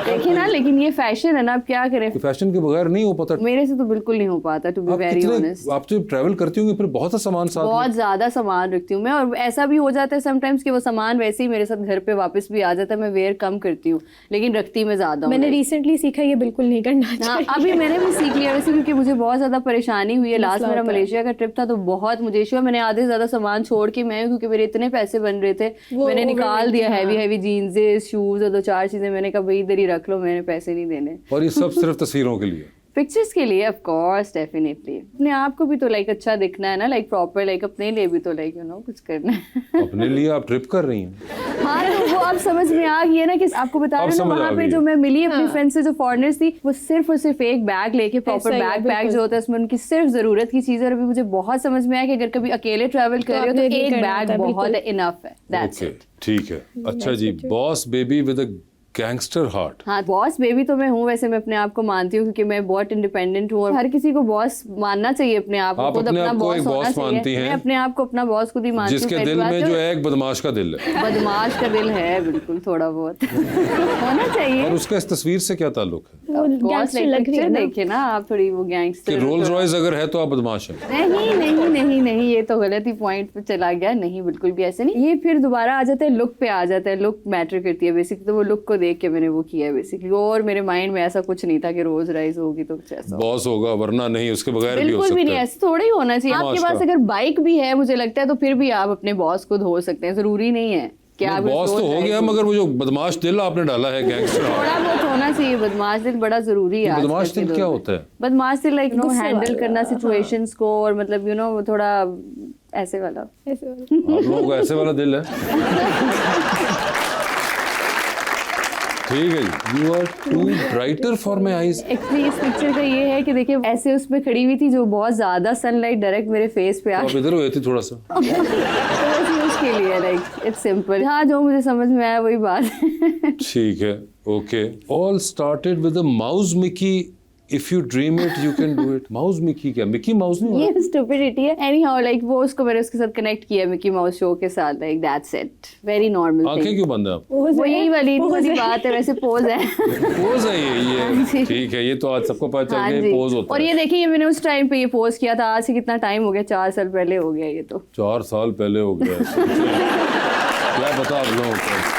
देखिए ना, लेकिन ये फैशन है ना, अब क्या करें, कि फैशन के बगैर नहीं हो पाता? मेरे से तो बिल्कुल नहीं हो पाता, टू बी आप वेरी कितने, ऑनेस्ट। आप जो ट्रैवल करती होंगी फिर बहुत सा सामान साथ में? बहुत ज्यादा सामान रखती हूँ मैं, और ऐसा भी हो जाता है समटाइम्स कि वो सामान वैसे ही मेरे साथ घर पे वापस भी आ जाता है, मैं वेयर कम करती हूँ, लेकिन रखती मैं ज्यादा हूँ। मैंने रिसेंटली सीखा ये बिल्कुल नहीं करना हाँ, चाहिए। अभी मैंने भी सीख लिया वैसे, क्योंकि मुझे बहुत ज्यादा परेशानी हुई है। लास्ट मसला मेरा होता है। मलेशिया का ट्रिप था तो बहुत मुझे इशू है, मैंने आधे से ज्यादा सामान छोड़ के मैं, क्योंकि मेरे इतने पैसे बन रहे थे, वो मैंने निकाल दिया हाँ। हैवी जीन्स, शूज और 2-4 चीजें, मैंने कहा भाई इधर ही रख लो, मैंने पैसे नहीं देने। और ये सब सिर्फ तस्वीरों के लिए? पिक्चर्स के लिए, ऑफ कोर्स, डेफिनेटली। अपने आप को भी तो लाइक अच्छा दिखना है ना, लाइक प्रॉपर, लाइक अपने लिए भी तो लाइक कुछ करना है। अपने लिए आप ट्रिप कर रही हैं? हाँ, तो वो अब समझ में आ गई है ना, कि आपको बता अब रही हूँ ना, समझ आ वहाँ पे गई जो है। मैं मिली अपनी फ्रेंड से, जो फॉरेनर्स थी, वो सिर्फ और सिर्फ एक बैग लेके, प्रॉपर ऐसा ही है, बैग पैक जो होता है उसमें उनकी सिर्फ जरूरत की चीज है। और अभी मुझे बहुत समझ में आया कि अगर कभी अकेले ट्रैवल कर रहे हो आपने तो भी एक करना बैग होता है, बहुत बिल्कुल। है, इनफ है, दैट्स ओके, इट। ठीक है। अच्छा जी, boss baby with a gangster heart. हाँ, बॉस बेबी तो मैं हूँ वैसे, मैं अपने आप को मानती हूँ, क्योंकि मैं बहुत इंडिपेंडेंट हूँ, और हर किसी को बॉस मानना चाहिए अपने आप को, आप खुद अपने अपना आप को एक बॉस होना बॉस मानती चाहिए। हैं? मैं अपने आप को अपना बॉस खुद ही मानती हूँ। जिसके पहली दिल बात में तो जो है एक बदमाश का दिल है। बदमाश का दिल है, बिल्कुल, थोड़ा बहुत होना चाहिए। और उसका इस तस्वीर से क्या ताल्लुक है? वो गैंगस्टर लग रही है ना। देखिए ना आप, थोड़ी वो कि गैंगस्टर। रोल्स रॉयस अगर है तो आप बदमाश हैं? नहीं नहीं नहीं नहीं, ये तो गलत ही पॉइंट पे चला गया। नहीं, बिल्कुल भी ऐसे नहीं। ये फिर दोबारा आ जाता है, लुक पे आ जाता है, लुक मैटर करती है बेसिकली, तो वो लुक को देख के मैंने वो किया है बेसिकली। और मेरे माइंड में ऐसा कुछ नहीं था कि रोज राइज होगी तो कुछ ऐसा। बॉस होगा, वरना नहीं, उसके बगैर भी हो बिल्कुल भी सकता नहीं, है। ऐसे थोड़ा ही होना चाहिए। आपके तमाशा। पास अगर बाइक भी है मुझे लगता है, तो फिर भी आप अपने बॉस खुद हो सकते हैं, जरूरी नहीं है कि आप बॉस तो रोज हो राइज गया, मगर वो जो बदमाश दिल आपने डाला है गैंगस्टर हार्ट, थोड़ा बहुत होना चाहिए। बदमाश दिल बड़ा जरूरी है। बदमाश आजकल के दिल क्या दौर में। होता है? बदमाश दिल लाइक गुस्से हैंडल वाला, करना हाँ। सिचुएशंस को, और मतलब वो थोड़ा ऐसे वाला। ऐसे वाला। आप लोगों को ऐसे वाला दिल है? ठीक है जी। You are too brighter for my eyes. Actually इस पिक्चर का ये है कि देखिए ऐसे उसमें खड़ी हुई थी, जो बहुत ज्यादा सनलाइट डायरेक्ट मेरे फेस पे आ आप इधर हुए थे थोड़ा सा। तो बस ये उसके लिए लाइक इट्स सिंपल। हाँ, जो मुझे समझ में आया वही बात है। ठीक है, okay. All started with a mouse Mickey, if you dream it you can do it. Mouse Mickey क्या? मिकी माउस नहीं ये स्टुपिडिटी है। एनीहाउ लाइक वो उसको मैंने उसके साथ कनेक्ट किया, मिकी माउस शो के साथ, like that's it, very normal आंखें थिंग। क्यों बंद है आप? वो यही वाली बात है, वैसे पोज है। पोज है ये जी। ठीक है, ये तो आज सबको पता चल हाँ गया जी। पोज होता और है। ये देखिए, ये मैंने उस टाइम पे ये पोज किया था, आज से कितना टाइम हो गया, 4 साल पहले हो गया ये तो। 4 साल पहले हो गया। क्या बता आप लोगों को?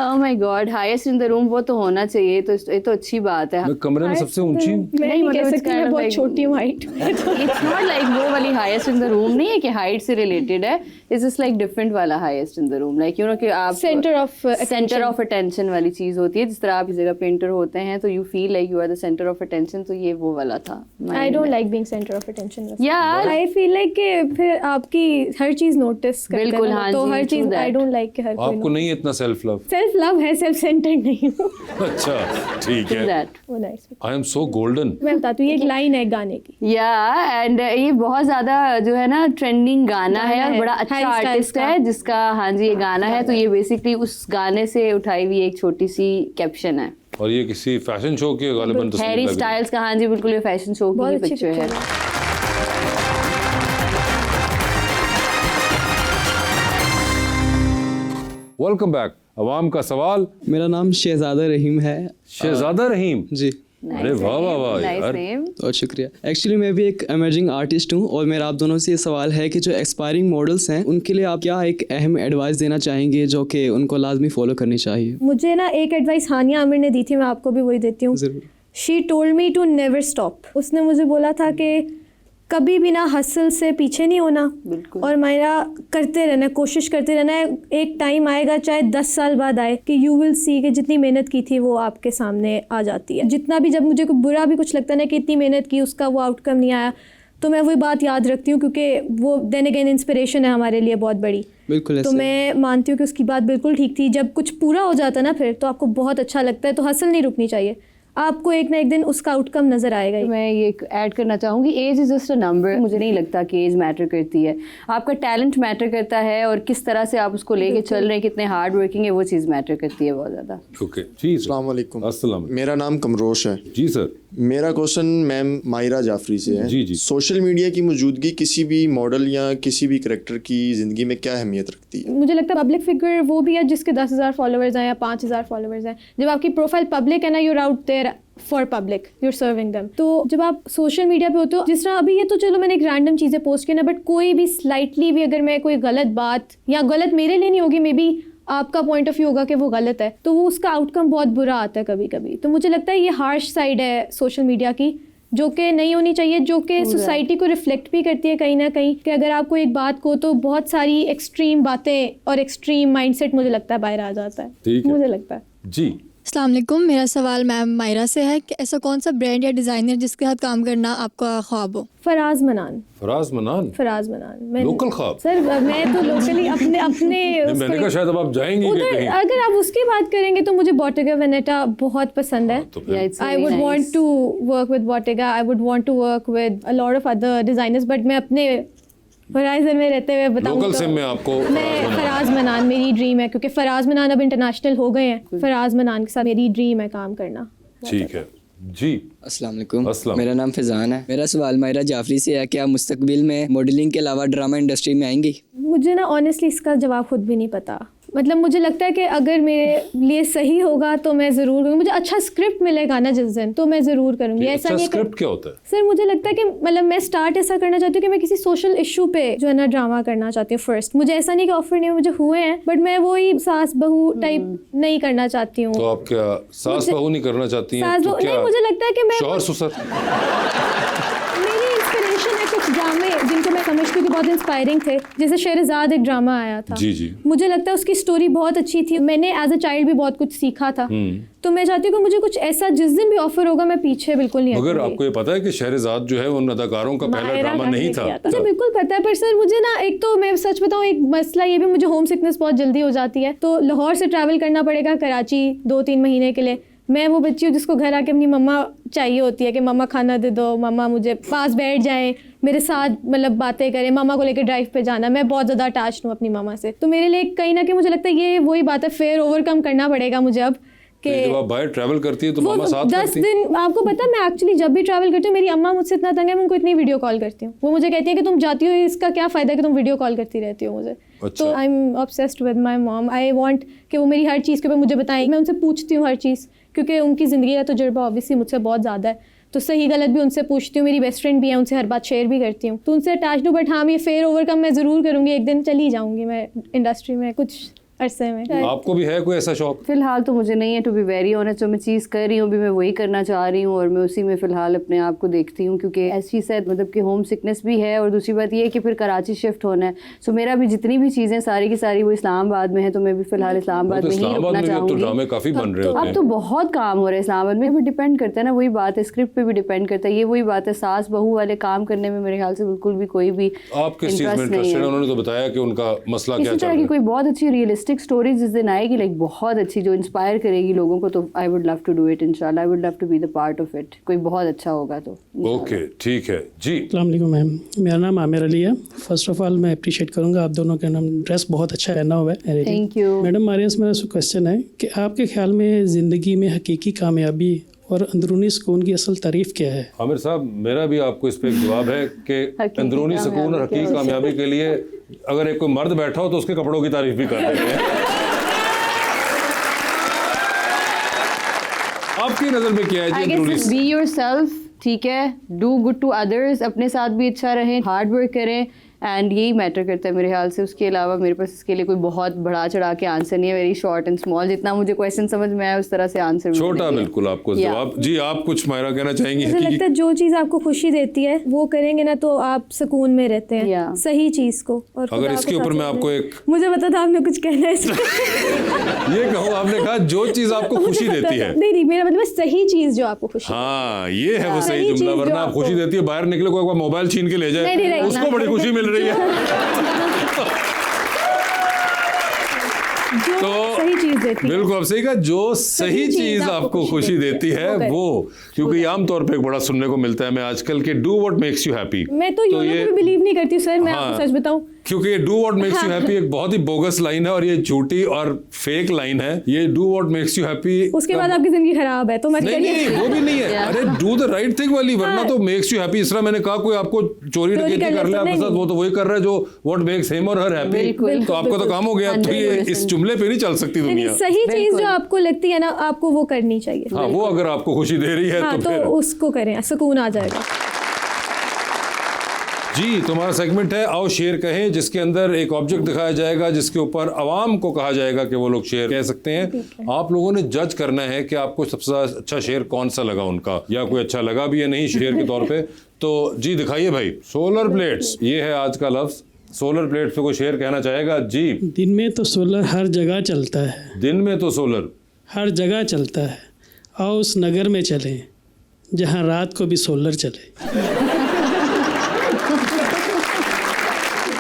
Oh my God, highest in the room वो तो होना चाहिए, तो ये तो अच्छी बात है। मैं कमरे में सबसे ऊंची हूँ। मैं नहीं, नहीं मतलब कह it's सकती, kind मैं of बहुत like- छोटी हूँ हाइट में। इट्स नॉट लाइक वो वाली हाईएस्ट इन द रूम नहीं है कि हाइट से रिलेटेड है, इज जस्ट लाइक डिफरेंट वाला highest in the room, like you know कि आप सेंटर ऑफ अटेंशन वाली चीज होती है, जिस तरह आप इस जगह पे एंटर होते हैं तो you feel like you are the centre of attention, तो ये वो वाला था। I don't like being centre of attention. यार आई फील लाइक कि फिर आपकी हर चीज नोटिस करते बिल्कुल, हैं, हाँ तो जी, हर true चीज that. आई डोंट लाइक कि हर कोई आपको नहीं है इतना सेल्फ लव? सेल्फ लव है, सेल्फ सेंटर्ड नहीं हूँ। अच्छा ठीक है। दैट वो nice. I am so golden. मैं बताती हूँ, ये एक लाइन है गाने की। या एंड ये बहुत ज्यादा जो है ना ट्रेंडिंग गाना है और है, बड़ा अच्छा Harry Styles आर्टिस्ट का। है जिसका, हाँ जी ये गाना है, तो ये बेसिकली उस गाने से उठाई हुई एक छोटी सी कैप्शन है। और ये किसी फैशन शो की गालिबन तस्वीर हैरी लग रही है। स्टाइल्स का, हाँ जी बिल्कुल ये फैशन शो की बहुत ही अच्छी पिक्चर है। Welcome back. अवाम का सवाल। मेरा नाम शहजादा रहीम है। शहजादा रहीम। जी, अरे वाह वाह वाह यार। बहुत शुक्रिया। एक्चुअली मैं भी एक एमर्जिंग आर्टिस्ट हूँ और मेरा आप दोनों से ये सवाल है कि जो एक्सपायरिंग मॉडल्स हैं उनके लिए आप क्या एक अहम एडवाइस देना चाहेंगे जो कि उनको लाजमी फॉलो करनी चाहिए? मुझे ना एक एडवाइस हानिया आमिर ने दी थी, मैं आपको भी वही देती हूँ। ज़रूर। She told me to never stop. उसने मुझे बोला था कि कभी भी ना हसल से पीछे नहीं होना, बिल्कुल। और मेरा करते रहना, कोशिश करते रहना है। एक टाइम आएगा, चाहे 10 साल बाद आए, कि यू विल सी कि जितनी मेहनत की थी वो आपके सामने आ जाती है। जितना भी, जब मुझे कोई बुरा भी कुछ लगता है ना कि इतनी मेहनत की उसका वो आउटकम नहीं आया, तो मैं वही बात याद रखती हूँ, क्योंकि वो देन अगेन इंस्पिरेशन है हमारे लिए बहुत बड़ी। बिल्कुल तो ऐसे। मैं मानती हूँ कि उसकी बात बिल्कुल ठीक थी। जब कुछ पूरा हो जाता है ना फिर तो आपको बहुत अच्छा लगता है, तो हसल नहीं रुकनी चाहिए। आपको एक ना एक दिन उसका आउटकम नजर आएगा ही। मैं ये ऐड करना चाहूँगी, age is just a number. मुझे नहीं लगता कि एज मैटर करती है, आपका टैलेंट मैटर करता है और किस तरह से आप उसको लेके चल रहे हैं, कितने हार्ड वर्किंग है, वो चीज़ मैटर करती है बहुत ज़्यादा। ओके जी। अस्सलाम वालेकुम। अस्सलाम। मेरा नाम कमरोश है जी सर। मेरा क्वेश्चन मैम मायरा जाफरी से है। जी, जी। सोशल मीडिया की मौजूदगी किसी भी मॉडल या किसी भी करेक्टर की ज़िंदगी में क्या अहमियत रखती है? मुझे लगता है पब्लिक फिगर वो भी है जिसके 10,000 फॉलोअर्स हैं या 5,000 फॉलोअर्स हैं। जब आपकी प्रोफाइल पब्लिक है ना, you're out there for public, you're serving them. तो जब आप सोशल मीडिया पे होते हो, जिस तरह अभी ये तो चलो मैंने एक रैंडम चीज़ें पोस्ट की ना, बट कोई भी स्लाइटली भी अगर मैं कोई गलत बात, या गलत मेरे लिए नहीं होगी, मे बी आपका पॉइंट ऑफ व्यू होगा कि वो गलत है, तो वो उसका आउटकम बहुत बुरा आता है कभी कभी। तो मुझे लगता है ये हार्श साइड है सोशल मीडिया की, जो कि नहीं होनी चाहिए, जो कि सोसाइटी को रिफ्लेक्ट भी करती है कहीं ना कहीं, कि अगर आप कोई एक बात को, तो बहुत सारी एक्सट्रीम बातें और एक्सट्रीम माइंडसेट मुझे लगता है बाहर आ जाता है। ठीक है। मुझे लगता है। जी। अस्सलाम वालेकुम। मेरा सवाल मैम मायरा से है कि ऐसा कौन सा ब्रांड या डिज़ाइनर जिसके साथ काम करना आपका ख्वाब हो? फराज मनान। फराज मनान। फराज मनान लोकल ख्वाब? सर मैं तो लोकली अपने मैंने कहा शायद अब आप जाएंगी कि उधर कहीं। अगर आप उसकी बात करेंगे तो मुझे बॉटेगा वेनेटा बहुत पसंद है। तो फिर Yeah, it's I very would nice. want to work with Bottega. I would want to work with a lot of other designers, but मैं अपने होराइजन में रहते हुए बताऊँ लोकल तो से मैं आपको मैं फराज मनान मेरी ड्रीम है, क्योंकि फराज मनान अब इंटरनेशनल हो गए हैं। फराज मनान के साथ मेरी ड्रीम है काम करना। ठीक है जी। अस्सलाम वालेकुम। अस्सलाम। मेरा नाम फैज़ान है। मेरा सवाल मायरा जाफरी से है कि आप मुस्तकबिल में मॉडलिंग के अलावा ड्रामा इंडस्ट्री में आएंगी? मुझे ना ऑनेस्टली इसका जवाब खुद भी नहीं पता। मतलब मुझे लगता है कि अगर मेरे लिए सही होगा तो मैं ज़रूर करूँगी। मुझे अच्छा स्क्रिप्ट मिलेगा ना जिस दिन, तो मैं ज़रूर करूँगी। ऐसा अच्छा नहीं स्क्रिप्ट क्या होता है? सर मुझे लगता है कि मतलब मैं स्टार्ट ऐसा करना चाहती हूँ कि मैं किसी सोशल इशू पे जो है ना ड्रामा करना चाहती हूँ फर्स्ट। मुझे ऐसा नहीं कि ऑफर नहीं मुझे हुए हैं, बट मैं वही सास बहू टाइप नहीं करना चाहती हूँ। तो आप क्या सास बहू नहीं करना चाहती हैं? सास तो बहू क्या नहीं, मुझे लगता है कि मैं शौहर ससुर? मेरी इंस्पिरेशन है कुछ ड्रामे जिनको मैं समझती हूँ कि बहुत इंस्पायरिंग थे। जैसे शेरज़ाद एक ड्रामा आया था, जी जी। मुझे लगता है उसकी स्टोरी बहुत अच्छी थी। मैंने एज अ चाइल्ड भी बहुत कुछ सीखा था। तो मैं चाहती हूँ कि मुझे कुछ ऐसा जिस दिन भी ऑफर होगा मैं पीछे बिल्कुल नहीं मगर हटूंगी। आपको ये पता है कि शहरजाद जो है उन अदाकारों का पहला मायरा ड्रामा का नहीं ने था? किया मुझे बिल्कुल पता है, पर सर मुझे ना एक तो मैं सच बताऊँ एक मसला ये भी, मुझे होम सिकनेस बहुत जल्दी हो जाती है। तो लाहौर से ट्रैवल करना पड़ेगा कराची 2-3 महीने के लिए। मैं वो बच्ची हूँ जिसको घर आके अपनी मम्मा चाहिए होती है कि मम्मा खाना दे दो, मम्मा मुझे पास बैठ जाए, मेरे साथ मतलब बातें करें, मम्मा को लेकर ड्राइव पे जाना। मैं बहुत ज़्यादा अटैच्ड हूँ अपनी मम्मा से। तो मेरे लिए कहीं ना कहीं मुझे लगता है ये वही बात है, फेयर ओवरकम करना पड़ेगा मुझे अब तो जब आप बाहर ट्रैवल करती है तो मामा साथ 10 करती? दिन आपको पता है मैं एक्चुअली जब भी ट्रैवल करती हूँ मेरी अम्मा मुझसे इतना तंग है, मैं उनको इतनी वीडियो कॉल करती हूँ। वो मुझे कहती है कि तुम जाती हो इसका क्या फ़ायदा है कि तुम वीडियो कॉल करती रहती हो मुझे। अच्छा। तो I am obsessed with my mom. I want कि वो मेरी हर चीज़ के ऊपर मुझे बताएं। मैं उनसे पूछती हूँ हर चीज़, क्योंकि उनकी ज़िंदगी का तजुर्बा ऑब्वियसली मुझसे बहुत ज़्यादा है, तो सही गलत भी उनसे पूछती हूँ। मेरी बेस्ट फ्रेंड भी है, उनसे हर बात शेयर भी करती हूँ, तो उनसे अटैच्ड हूँ। बट हाँ, ये फेयर ओवरकम मैं ज़रूर करूँगी। एक दिन चली जाऊँगी मैं इंडस्ट्री में कुछ अरसे में। आपको भी है कोई ऐसा शौक? फिलहाल तो मुझे नहीं है, टू बी वेरी ऑनेस्ट। जो मैं चीज़ कर रही हूँ भी मैं वही करना चाह रही हूँ और मैं उसी में फ़िलहाल अपने आप को देखती हूँ, क्योंकि ऐसी शायद मतलब कि होम सिकनेस भी है और दूसरी बात ये है कि फिर कराची शिफ्ट होना है। सो मेरा भी जितनी भी चीज़ें सारी की सारी वो इस्लामाबाद में है, तो मैं भी फ़िलहाल इस्लामाबाद में ही रुकना तो चाहूँगी। ड्रामे काफ़ी बन रहे होते अब हैं। तो बहुत काम हो रहा है इस्लामाबाद में, भी डिपेंड करता है ना, वही बात है, स्क्रिप्ट पे भी डिपेंड करता है। ये वही बात है, सास बहू वाले काम करने में मेरे ख्याल से बिल्कुल भी कोई भी आप किस चीज़ में इंटरेस्ट नहीं इंटरेस्टेड हैं? है। उन्होंने तो बताया कि उनका मसला क्या इसी चल तरह रहा की है। कोई बहुत अच्छी रियलिस्टिक स्टोरी जिस दिन आएगी, लाइक बहुत अच्छी, जो इंस्पायर करेगी लोगों को, तो I would love to do it इंशाल्लाह। I would love to be the part of it. कोई बहुत अच्छा होगा तो ओके, ठीक है जी। अस्सलाम वालेकुम मैम, मेरा नाम आमिर अली है। फर्स्ट ऑफ ऑल मैं अप्रिशिएट करूंगा आप दोनों का नाम, ड्रेस बहुत अच्छा पहना हुआ है। थैंक यू मैडम मारियस, मेरा क्वेश्चन है कि आपके ख्याल में ज़िंदगी में हकीकी कामयाबी और अंदरूनी सुकून की असल तारीफ़ क्या है? आमिर साहब, मेरा भी आपको इस पे एक जवाब है कि अंदरूनी सुकून और हकीकी कामयाबी के लिए अगर एक कोई मर्द बैठा हो तो उसके कपड़ों की तारीफ भी कर देते हैं। आपकी नज़र में क्या है जी आई अंदरूनी? गेस बी योरसेल्फ, ठीक है, डू गुड टू अदर्स, अपने साथ भी अच्छा रहें, हार्ड वर्क करें, एंड यही मैटर करता है मेरे ख्याल से। उसके अलावा मेरे पास इसके लिए कोई बहुत बढ़ा चढ़ा के आंसर नहीं है, वेरी शॉर्ट एंड स्मॉल, जितना मुझे क्वेश्चन समझ में आया उस तरह से आंसर भी छोटा मिलेंगे। बिल्कुल आपको Yeah. जवाब। जी, आप कुछ मायरा कहना चाहेंगी? मुझे लगता है जो चीज़ आपको खुशी देती है वो करेंगे ना तो आप सुकून में रहते हैं। Yeah. सही चीज़ को। और अगर खुदा इसके को ऊपर साथ मैं आपको रखना। एक मुझे पता था आपने कुछ कहना है ये कहूँ, आपने कहा जो चीज़ आपको खुशी मुझे पता देती था। है। नहीं, मेरा मतलब सही चीज़ जो आपको खुशी हाँ, ये है वो सही सही जुमला, चीज़ वरना जो आप खुशी आपको- देती है, बाहर निकले कोई आपका मोबाइल छीन के ले जाए, नहीं, उसको बड़ी खुशी मिल रही है। जो तो सही चीज़ देती है। बिल्कुल आप सही कहा, जो सही चीज आपको खुशी देती है वो, क्योंकि आमतौर पे एक बड़ा सुनने को मिलता है मैं आजकल के do what makes you happy. मैं तो योनो ये को भी बिलीव नहीं करती सर, मैं हाँ। आपको सच बताऊं। क्योंकि ये do what makes you happy एक बहुत ही बोगस लाइन है और ये झूठी और फेक लाइन है। ये do what makes you happy, उसके बाद आपकी जिंदगी खराब है तो मत नहीं करिए। नहीं वो भी नहीं है। अरे डू द राइट थिंग वाली, वरना तो मेक्स यू हैप्पी। इस तरह मैंने कहा कोई आपको चोरी डकैती कर ले आपके साथ, वो तो वही कर रहा है जो व्हाट मेक्स हिम और हर हैप्पी, बिल्कुल, तो आपका तो काम हो गया। तो ये इस जुमले पे नहीं चल सकती नहीं, दुनिया। सही चीज बिल्कुल। जो आपको लगती है ना आपको वो करनी चाहिए। हाँ, वो अगर आपको खुशी दे रही है हाँ, तो तो फिर उसको करें, सुकून आ जाएगा। जी, तुम्हारा सेगमेंट है आओ शेर कहें, जिसके अंदर एक ऑब्जेक्ट दिखाया जाएगा जिसके ऊपर आवाम को कहा जाएगा कि वो लोग शेर कह सकते हैं। आप लोगों ने जज करना है कि आपको सबसे अच्छा शेर कौन सा लगा उनका, या कोई अच्छा लगा भी या नहीं शेर के तौर पे। तो जी दिखाइए भाई। सोलर प्लेट्स, ये है आज का लफ्ज। सोलर प्लेट्स पे कोई शेर कहना चाहेगा? जी। दिन में तो सोलर हर जगह चलता है, दिन में तो सोलर हर जगह चलता है, आओ उस नगर में चलें जहाँ रात को भी सोलर चले।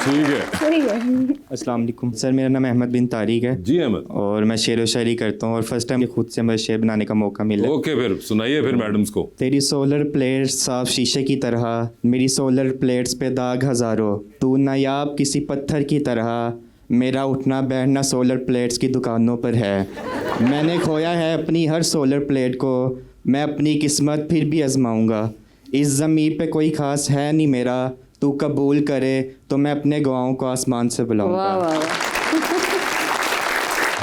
ठीक है। सही है। अस्सलाम वालेकुम सर, मेरा नाम अहमद बिन तारिक है। जी अहमद। और मैं शेर व शायरी करता हूँ और फर्स्ट टाइम खुद से मुझे शेर बनाने का मौका मिला। ओके, फिर सुनाइए फिर मैडम्स को। तेरी सोलर प्लेट्स साफ शीशे की तरह, मेरी सोलर प्लेट्स पे दाग हज़ारों, तू नायाब किसी पत्थर की तरह, मेरा उठना बैठना सोलर प्लेट्स की दुकानों पर है। मैंने खोया है अपनी हर सोलर प्लेट को, मैं अपनी किस्मत फिर भी आजमाऊँगा। इस ज़मीन पे कोई ख़ास है नहीं मेरा, तू कबूल करे तो मैं अपने गवाहों को आसमान से बुलाऊंगा। वाह वाह वाह।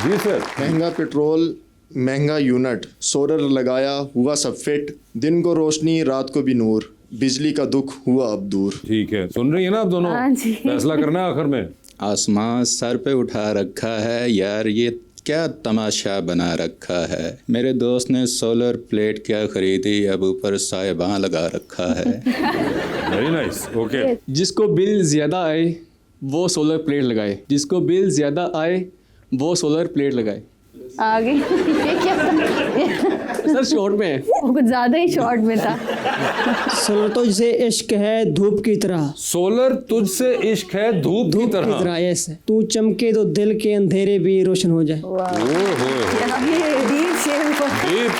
जी सर। महंगा पेट्रोल, महंगा यूनिट, सोलर लगाया हुआ सब फिट, दिन को रोशनी रात को भी नूर, बिजली का दुख हुआ अब दूर। ठीक है, सुन रही है ना आप दोनों? हाँ जी। फैसला करना है आखिर में। आसमां सर पे उठा रखा है यार, ये क्या तमाशा बना रखा है। मेरे दोस्त ने सोलर प्लेट क्या खरीदी, अब ऊपर साहिबां लगा रखा है। Very nice, okay. जिसको बिल ज़्यादा आए वो सोलर प्लेट लगाए, जिसको बिल ज़्यादा आए वो सोलर प्लेट लगाए। आगे ये क्या सर शॉर्ट में है। वो कुछ ज्यादा ही शॉर्ट में था। सोलर तुझसे इश्क है धूप की तरह, सोलर तुझसे इश्क है धूप की तरह। ऐसे तू चमके तो दिल के अंधेरे भी रोशन हो जाए। डीप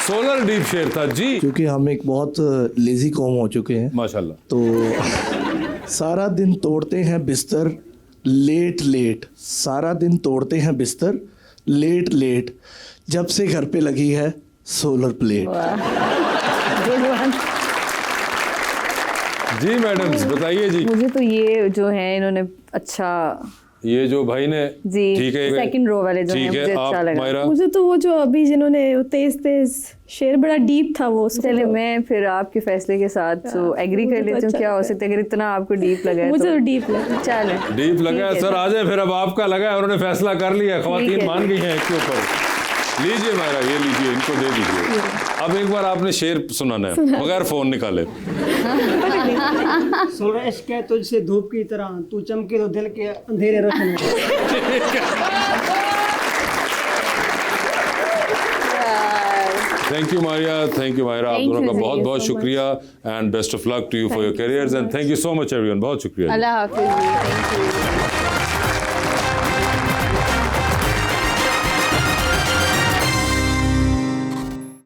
सोलर डीप शेर था जी। क्योंकि हम एक बहुत लेजी कौम हो चुके हैं माशाल्लाह, तो सारा दिन तोड़ते हैं बिस्तर लेट लेट, सारा दिन तोड़ते हैं बिस्तर लेट लेट, जब से घर पे लगी है सोलर प्लेट। जी मैडम्स बताइए जी। मुझे तो ये जो है इन्होंने अच्छा ये जो भाई ने जी, ठीक है, second row वाले जो हैं, ठीक है, मुझे अच्छा आप लगा। मायरा मुझे तो वो जो अभी जिन्होंने तेज तेज शेर बड़ा डीप था वो चले मैं फिर आपके फैसले के साथ तो एग्री कर लेती हूँ। क्या हो सकता है अगर इतना आपको डीप लगा है मुझे तो तो डीप लगा। चले डीप लगा है ठीक है, सर। आ जाए फिर, अब आपका लगा है, उन्होंने फैसला कर लिया, ठीक खवातीन है। मान गई हैं इसके ऊपर। लीजिए मायरा, ये लीजिए, इनको दे दीजिए। अब एक बार आपने शेर सुनाना है बगैर फोन निकाले। सोलर इश्क है तुझसे धूप की तरह, तू चमके तो दिल के अंधेरे रखने। Thank you Maria, thank you Myra, आप Thank दोनों you, का thank बहुत you बहुत so शुक्रिया and best of luck to you for your careers and thank you so much everyone. बहुत शुक्रिया। अल्लाह हाफिज़। Thank you.